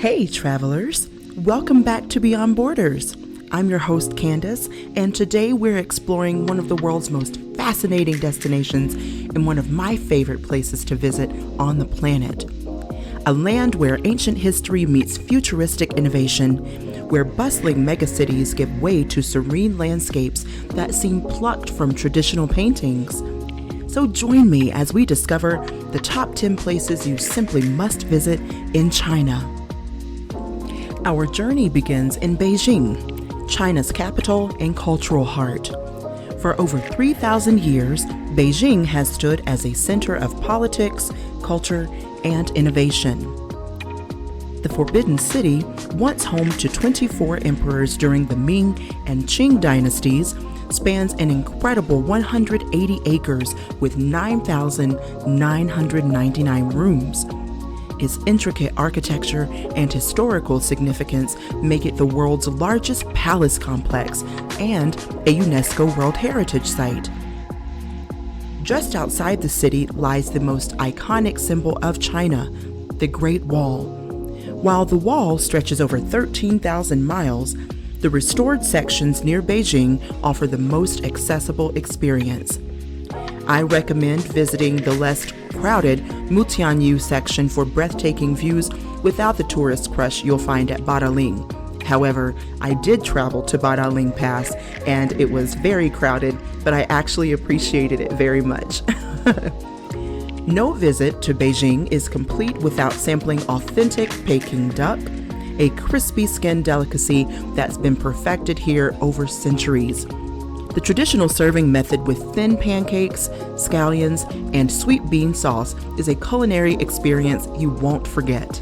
Hey travelers, welcome back to Beyond Borders. I'm your host Candace, and today we're exploring one of the world's most fascinating destinations and one of my favorite places to visit on the planet. A land where ancient history meets futuristic innovation, where bustling megacities give way to serene landscapes that seem plucked from traditional paintings. So join me as we discover the top 10 places you simply must visit in China. Our journey begins in Beijing, China's capital and cultural heart. For over 3,000 years, Beijing has stood as a center of politics, culture, and innovation. The Forbidden City, once home to 24 emperors during the Ming and Qing dynasties, spans an incredible 180 acres with 9,999 rooms. Its intricate architecture and historical significance make it the world's largest palace complex and a UNESCO World Heritage Site. Just outside the city lies the most iconic symbol of China, the Great Wall. While the wall stretches over 13,000 miles, the restored sections near Beijing offer the most accessible experience. I recommend visiting the less crowded Mutianyu section for breathtaking views without the tourist crush you'll find at Badaling. However, I did travel to Badaling Pass and it was very crowded, but I actually appreciated it very much. No visit to Beijing is complete without sampling authentic Peking duck, a crispy skin delicacy that's been perfected here over centuries. The traditional serving method with thin pancakes, scallions, and sweet bean sauce is a culinary experience you won't forget.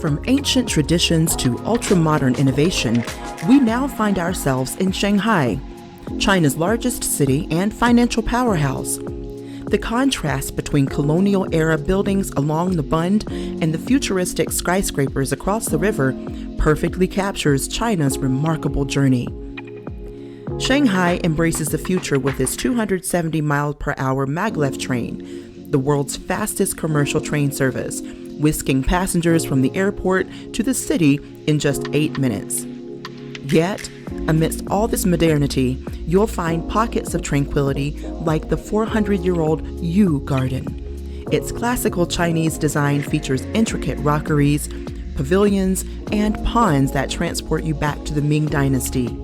From ancient traditions to ultra-modern innovation, we now find ourselves in Shanghai, China's largest city and financial powerhouse. The contrast between colonial-era buildings along the Bund and the futuristic skyscrapers across the river perfectly captures China's remarkable journey. Shanghai embraces the future with its 270-mile-per-hour maglev train, the world's fastest commercial train service, whisking passengers from the airport to the city in just 8 minutes. Yet, amidst all this modernity, you'll find pockets of tranquility like the 400-year-old Yu Garden. Its classical Chinese design features intricate rockeries, pavilions, and ponds that transport you back to the Ming Dynasty.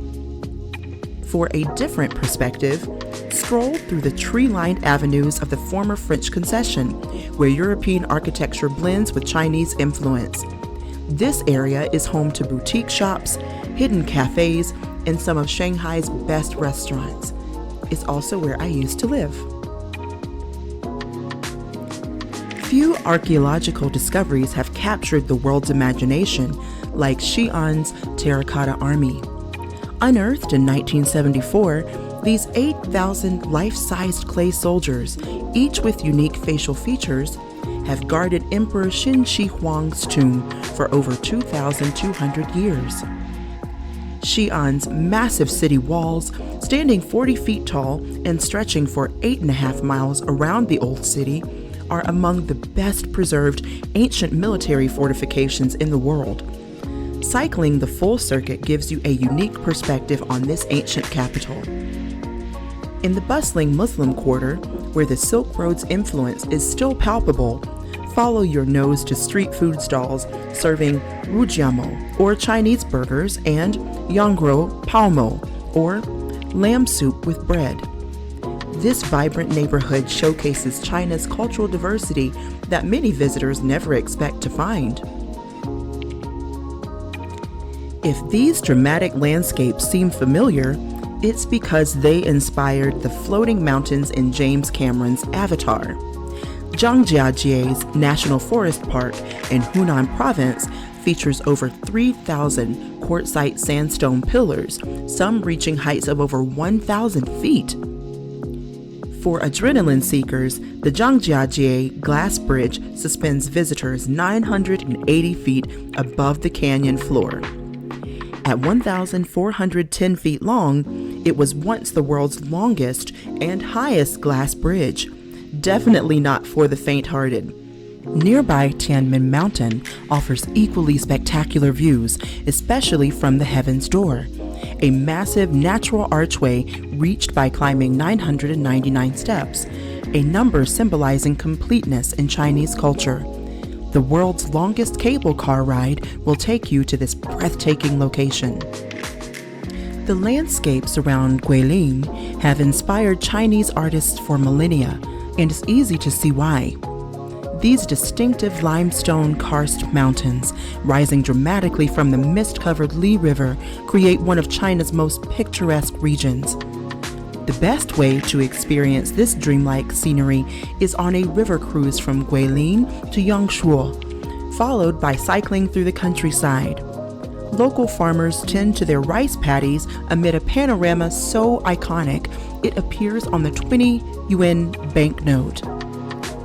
For a different perspective, stroll through the tree-lined avenues of the former French concession, where European architecture blends with Chinese influence. This area is home to boutique shops, hidden cafes, and some of Shanghai's best restaurants. It's also where I used to live. Few archaeological discoveries have captured the world's imagination like Xi'an's Terracotta Army. Unearthed in 1974, these 8,000 life-sized clay soldiers, each with unique facial features, have guarded Emperor Qin Shi Huang's tomb for over 2,200 years. Xi'an's massive city walls, standing 40 feet tall and stretching for 8.5 miles around the old city, are among the best preserved ancient military fortifications in the world. Cycling the full circuit gives you a unique perspective on this ancient capital. In the bustling Muslim quarter, where the Silk Road's influence is still palpable, follow your nose to street food stalls serving rujiamo, or Chinese burgers, and yongro palmo, or lamb soup with bread. This vibrant neighborhood showcases China's cultural diversity that many visitors never expect to find. If these dramatic landscapes seem familiar, it's because they inspired the floating mountains in James Cameron's Avatar. Zhangjiajie's National Forest Park in Hunan Province features over 3,000 quartzite sandstone pillars, some reaching heights of over 1,000 feet. For adrenaline seekers, the Zhangjiajie Glass Bridge suspends visitors 980 feet above the canyon floor. At 1,410 feet long, it was once the world's longest and highest glass bridge, definitely not for the faint-hearted. Nearby Tianmen Mountain offers equally spectacular views, especially from the Heaven's Door, a massive natural archway reached by climbing 999 steps, a number symbolizing completeness in Chinese culture. The world's longest cable car ride will take you to this breathtaking location. The landscapes around Guilin have inspired Chinese artists for millennia, and it's easy to see why. These distinctive limestone karst mountains, rising dramatically from the mist-covered Li River, create one of China's most picturesque regions. The best way to experience this dreamlike scenery is on a river cruise from Guilin to Yangshuo, followed by cycling through the countryside. Local farmers tend to their rice paddies amid a panorama so iconic it appears on the 20 yuan banknote.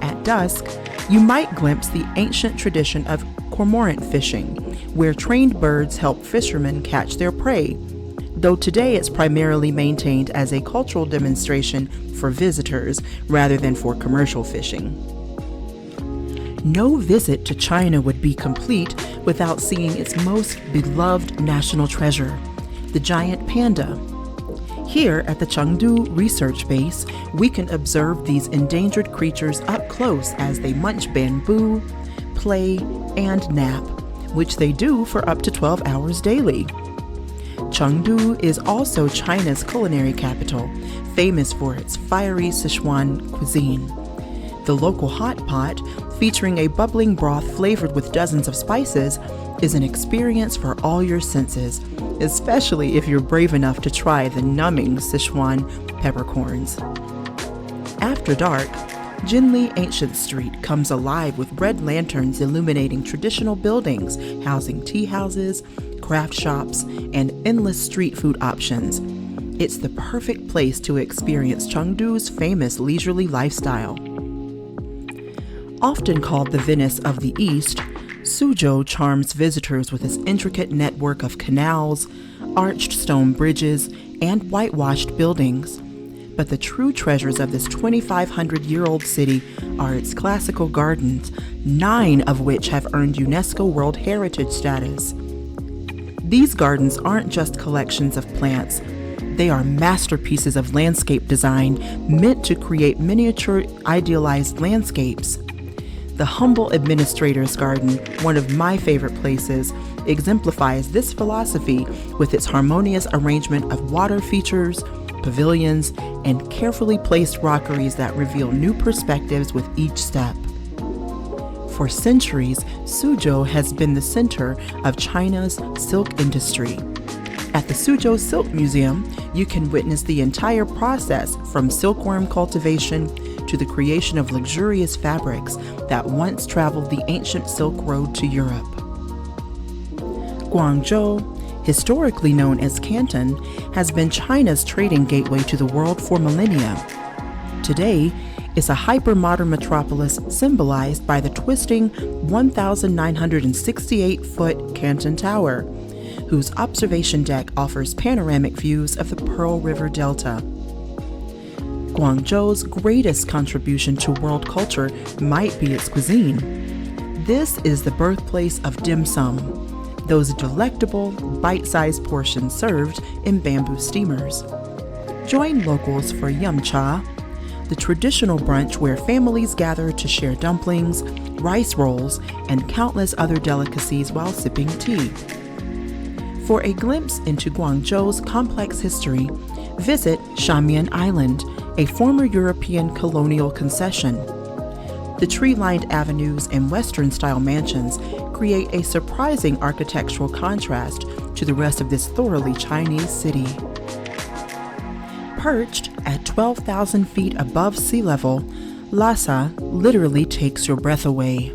At dusk, you might glimpse the ancient tradition of cormorant fishing, where trained birds help fishermen catch their prey, though today it's primarily maintained as a cultural demonstration for visitors rather than for commercial fishing. No visit to China would be complete without seeing its most beloved national treasure, the giant panda. Here at the Chengdu Research Base, we can observe these endangered creatures up close as they munch bamboo, play, and nap, which they do for up to 12 hours daily. Chengdu is also China's culinary capital, famous for its fiery Sichuan cuisine. The local hot pot, featuring a bubbling broth flavored with dozens of spices, is an experience for all your senses, especially if you're brave enough to try the numbing Sichuan peppercorns. After dark, Jinli Ancient Street comes alive with red lanterns illuminating traditional buildings, housing tea houses, craft shops, and endless street food options. It's the perfect place to experience Chengdu's famous leisurely lifestyle. Often called the Venice of the East, Suzhou charms visitors with its intricate network of canals, arched stone bridges, and whitewashed buildings. But the true treasures of this 2,500-year-old city are its classical gardens, 9 of which have earned UNESCO World Heritage status. These gardens aren't just collections of plants. They are masterpieces of landscape design meant to create miniature idealized landscapes. The humble administrator's garden, one of my favorite places, exemplifies this philosophy with its harmonious arrangement of water features, pavilions, and carefully placed rockeries that reveal new perspectives with each step. For centuries, Suzhou has been the center of China's silk industry. At the Suzhou Silk Museum, you can witness the entire process from silkworm cultivation to the creation of luxurious fabrics that once traveled the ancient Silk Road to Europe. Guangzhou, historically known as Canton, has been China's trading gateway to the world for millennia. Today, it's a hyper-modern metropolis symbolized by the twisting 1,968-foot Canton Tower, whose observation deck offers panoramic views of the Pearl River Delta. Guangzhou's greatest contribution to world culture might be its cuisine. This is the birthplace of dim sum, those delectable, bite-sized portions served in bamboo steamers. Join locals for yum cha, the traditional brunch where families gather to share dumplings, rice rolls, and countless other delicacies while sipping tea. For a glimpse into Guangzhou's complex history, visit Xi'an Island, a former European colonial concession. The tree-lined avenues and Western-style mansions create a surprising architectural contrast to the rest of this thoroughly Chinese city. Perched at 12,000 feet above sea level, Lhasa literally takes your breath away.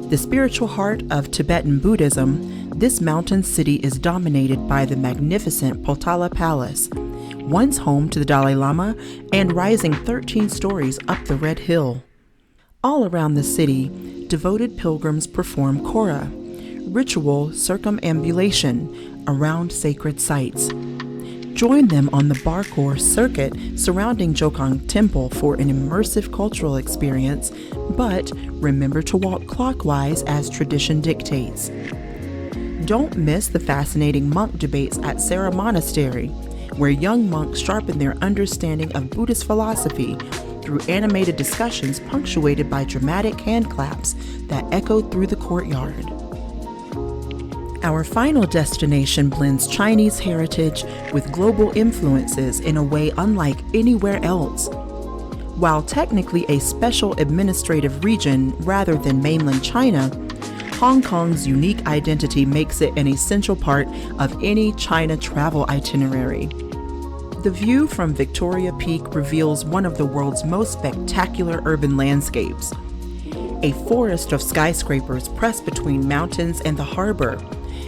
The spiritual heart of Tibetan Buddhism, this mountain city is dominated by the magnificent Potala Palace, once home to the Dalai Lama and rising 13 stories up the Red Hill. All around the city, devoted pilgrims perform kora, ritual circumambulation around sacred sites. Join them on the parkour circuit surrounding Jokang Temple for an immersive cultural experience, but remember to walk clockwise as tradition dictates. Don't miss the fascinating monk debates at Sera Monastery, where young monks sharpen their understanding of Buddhist philosophy through animated discussions punctuated by dramatic hand claps that echo through the courtyard. Our final destination blends Chinese heritage with global influences in a way unlike anywhere else. While technically a special administrative region rather than mainland China, Hong Kong's unique identity makes it an essential part of any China travel itinerary. The view from Victoria Peak reveals one of the world's most spectacular urban landscapes. A forest of skyscrapers pressed between mountains and the harbor,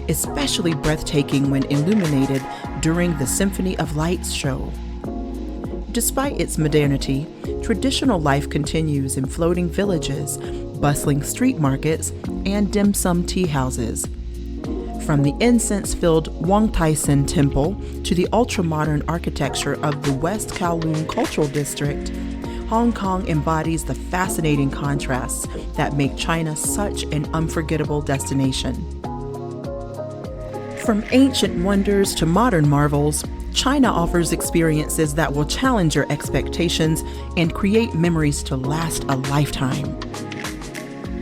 especially breathtaking when illuminated during the Symphony of Lights show. Despite its modernity, traditional life continues in floating villages, bustling street markets, and dim sum tea houses. From the incense-filled Wang Taisen Temple to the ultra-modern architecture of the West Kowloon Cultural District, Hong Kong embodies the fascinating contrasts that make China such an unforgettable destination. From ancient wonders to modern marvels, China offers experiences that will challenge your expectations and create memories to last a lifetime.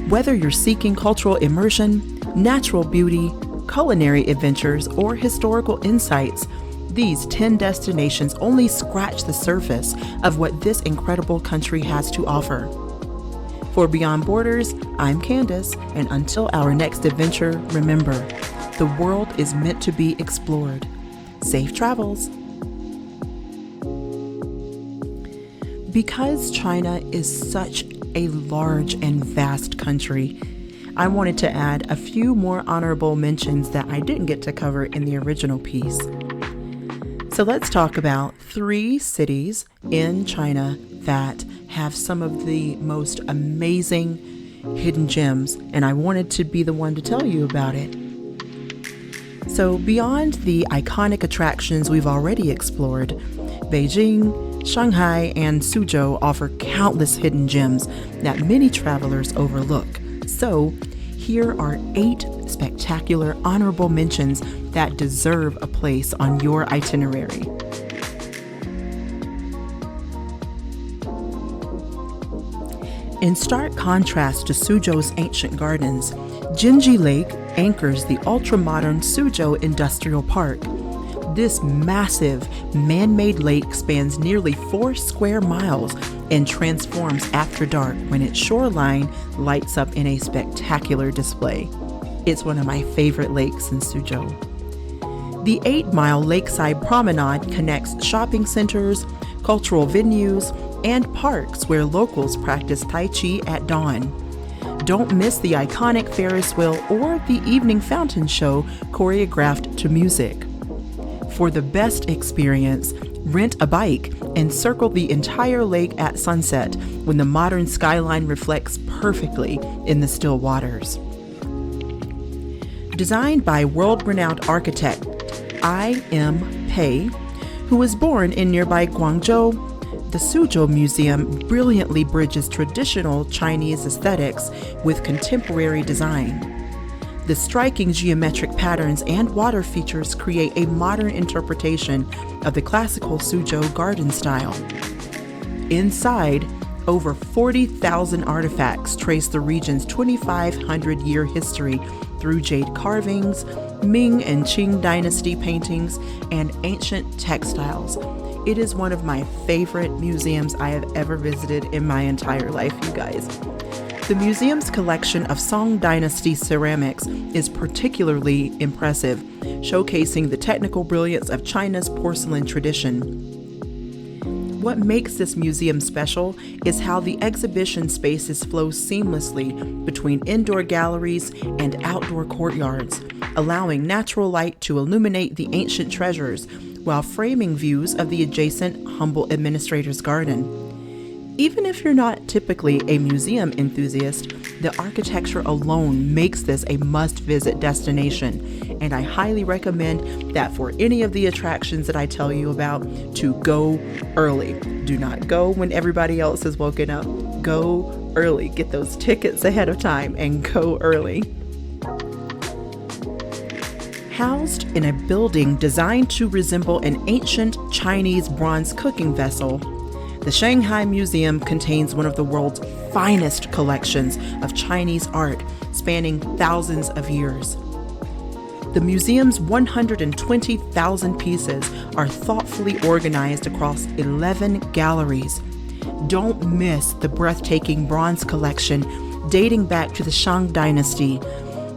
Whether you're seeking cultural immersion, natural beauty, culinary adventures, or historical insights, these 10 destinations only scratch the surface of what this incredible country has to offer. For Beyond Borders, I'm Candace, and until our next adventure, remember, the world is meant to be explored. Safe travels. Because China is such a large and vast country, I wanted to add a few more honorable mentions that I didn't get to cover in the original piece. So let's talk about 3 cities in China that have some of the most amazing hidden gems, and I wanted to be the one to tell you about it. So beyond the iconic attractions we've already explored, Beijing, Shanghai, and Suzhou offer countless hidden gems that many travelers overlook. So here are 8 spectacular honorable mentions that deserve a place on your itinerary. In stark contrast to Suzhou's ancient gardens, Jinji Lake anchors the ultra-modern Suzhou Industrial Park. This massive, man-made lake spans nearly 4 square miles and transforms after dark when its shoreline lights up in a spectacular display. It's one of my favorite lakes in Suzhou. The 8-mile lakeside promenade connects shopping centers, cultural venues, and parks where locals practice Tai Chi at dawn. Don't miss the iconic Ferris wheel or the evening fountain show choreographed to music. For the best experience, rent a bike and circle the entire lake at sunset when the modern skyline reflects perfectly in the still waters. Designed by world-renowned architect I.M. Pei, who was born in nearby Guangzhou, the Suzhou Museum brilliantly bridges traditional Chinese aesthetics with contemporary design. The striking geometric patterns and water features create a modern interpretation of the classical Suzhou garden style. Inside, over 40,000 artifacts trace the region's 2,500-year history through jade carvings, Ming and Qing dynasty paintings, and ancient textiles. It is one of my favorite museums I have ever visited in my entire life, you guys. The museum's collection of Song Dynasty ceramics is particularly impressive, showcasing the technical brilliance of China's porcelain tradition. What makes this museum special is how the exhibition spaces flow seamlessly between indoor galleries and outdoor courtyards, allowing natural light to illuminate the ancient treasures while framing views of the adjacent humble administrator's garden. Even if you're not typically a museum enthusiast, The architecture alone makes this a must-visit destination, and I highly recommend that for any of the attractions that I tell you about, to go early. Do not go when everybody else is woken up. Go early. Get those tickets ahead of time and go early. Housed in a building designed to resemble an ancient Chinese bronze cooking vessel, the Shanghai Museum contains one of the world's finest collections of Chinese art spanning thousands of years. The museum's 120,000 pieces are thoughtfully organized across 11 galleries. Don't miss the breathtaking bronze collection dating back to the Shang Dynasty,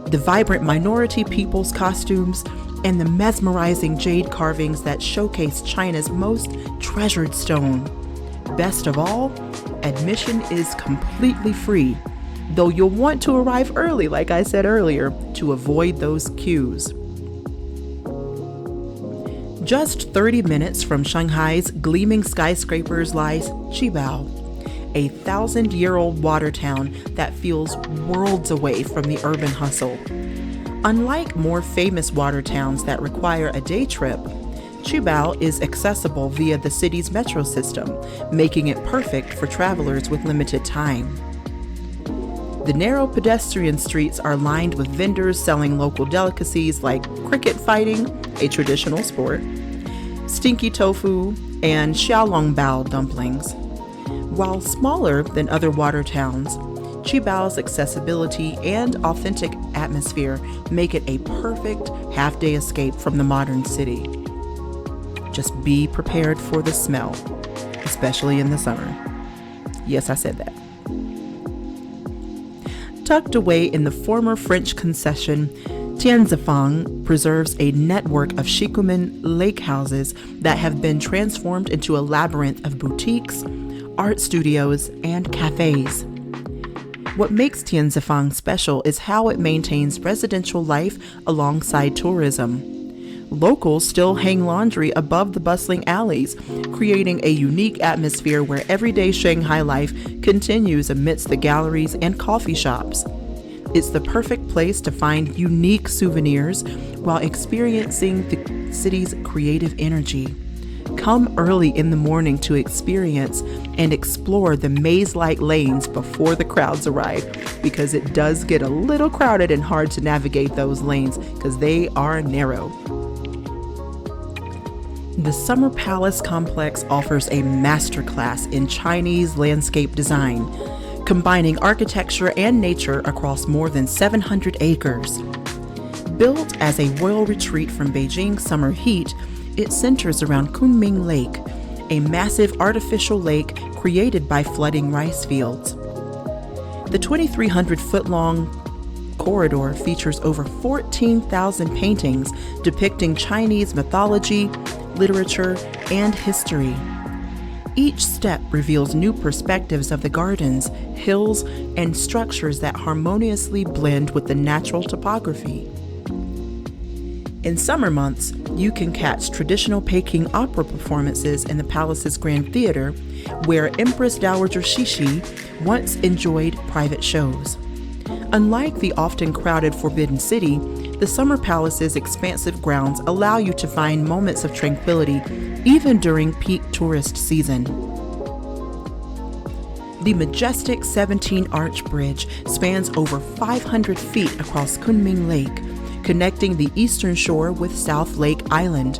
the vibrant minority people's costumes, and the mesmerizing jade carvings that showcase China's most treasured stone. Best of all, admission is completely free, though you'll want to arrive early, like I said earlier, to avoid those queues. Just 30 minutes from Shanghai's gleaming skyscrapers lies Qibao, a 1,000-year-old water town that feels worlds away from the urban hustle. Unlike more famous water towns that require a day trip, Qibao is accessible via the city's metro system, making it perfect for travelers with limited time. The narrow pedestrian streets are lined with vendors selling local delicacies like cricket fighting, a traditional sport, stinky tofu, and xiaolongbao dumplings. While smaller than other water towns, Qibao's accessibility and authentic atmosphere make it a perfect half-day escape from the modern city. Just be prepared for the smell, especially in the summer. Yes, I said that. Tucked away in the former French concession, Tianzifang preserves a network of Shikumen lake houses that have been transformed into a labyrinth of boutiques, art studios, and cafes. What makes Tianzifang special is how it maintains residential life alongside tourism. Locals still hang laundry above the bustling alleys, creating a unique atmosphere where everyday Shanghai life continues amidst the galleries and coffee shops. It's the perfect place to find unique souvenirs while experiencing the city's creative energy. Come early in the morning to experience and explore the maze-like lanes before the crowds arrive, because it does get a little crowded and hard to navigate those lanes because they are narrow. The Summer Palace complex offers a masterclass in Chinese landscape design, combining architecture and nature across more than 700 acres. Built as a royal retreat from Beijing's summer heat, it centers around Kunming Lake, a massive artificial lake created by flooding rice fields. The 2,300-foot-long corridor features over 14,000 paintings depicting Chinese mythology, literature, and history. Each step reveals new perspectives of the gardens, hills, and structures that harmoniously blend with the natural topography. In summer months, you can catch traditional Peking opera performances in the palace's Grand Theater, where Empress Dowager Cixi once enjoyed private shows. Unlike the often crowded Forbidden City, the Summer Palace's expansive grounds allow you to find moments of tranquility even during peak tourist season. The majestic 17-arch bridge spans over 500 feet across Kunming Lake, connecting the eastern shore with South Lake Island.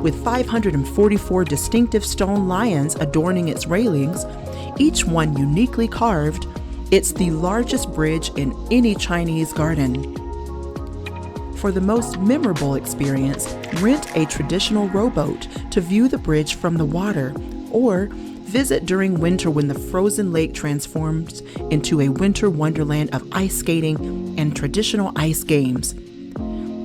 With 544 distinctive stone lions adorning its railings, each one uniquely carved, it's the largest bridge in any Chinese garden. For the most memorable experience, rent a traditional rowboat to view the bridge from the water, or visit during winter when the frozen lake transforms into a winter wonderland of ice skating and traditional ice games.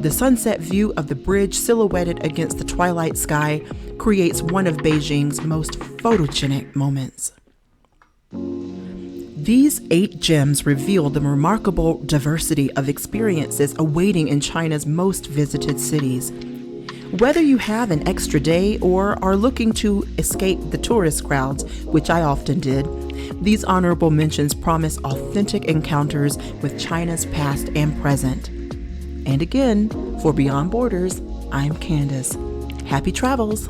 The sunset view of the bridge silhouetted against the twilight sky creates one of Beijing's most photogenic moments. These 8 gems reveal the remarkable diversity of experiences awaiting in China's most visited cities. Whether you have an extra day or are looking to escape the tourist crowds, which I often did, These honorable mentions promise authentic encounters with China's past and present. And again, for Beyond Borders, I'm Candace. Happy travels!